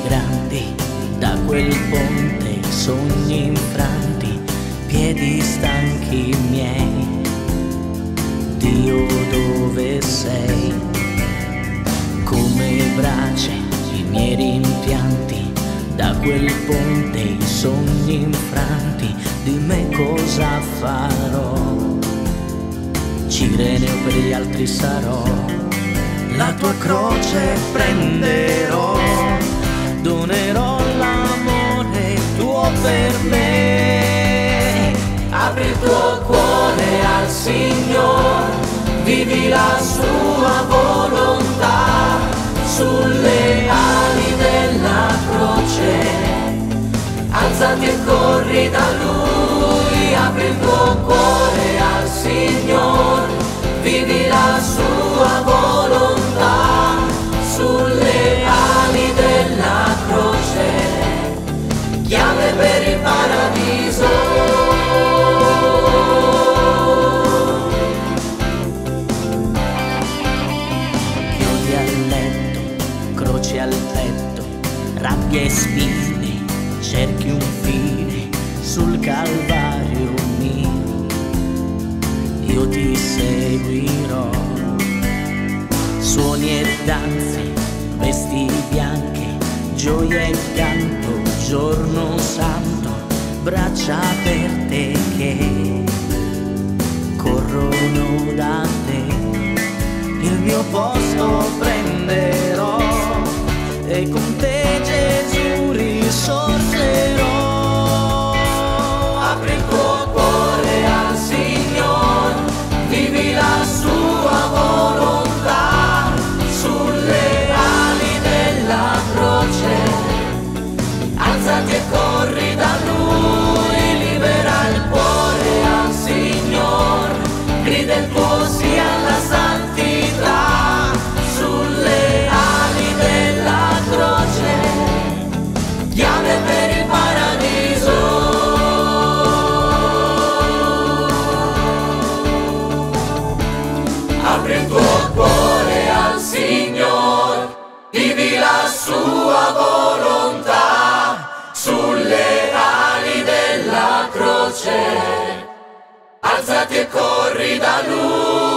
Grandi, da quel ponte i sogni infranti, piedi stanchi miei, Dio dove sei? Come brace i miei rimpianti, da quel ponte i sogni infranti, di me cosa farò? Cireneo per gli altri sarò, la tua croce prenderò, donerò l'amore tuo per me. Apri il tuo cuore al Signore, vivi la sua volontà, sulle ali della croce, alzati e corri da Lui. Apri il tuo cuore al Signore, vivi la sua volontà, sulle ali della croce, chiave per il paradiso. Chiodi al letto, croce al petto, rabbia e spine, cerchi un fine sul Calvario mio, io ti seguirò. Suoni e danze, vesti bianche, gioia e canto, giorno santo, braccia aperte che corrono da te. Il mio posto prenderò e con te Gesù risorgerò. Apri il tuo cuore al Signore, vivi la sua volontà, sulle ali della croce, alzati e corri da Lui. Libera il cuore al Signore, grida il tuo sì alla santità, sulle ali della croce, chiave per il paradiso. Apri il tuo cuore al Signore, vivi la sua volontà, sulle ali della croce, alzati e corri da Lui.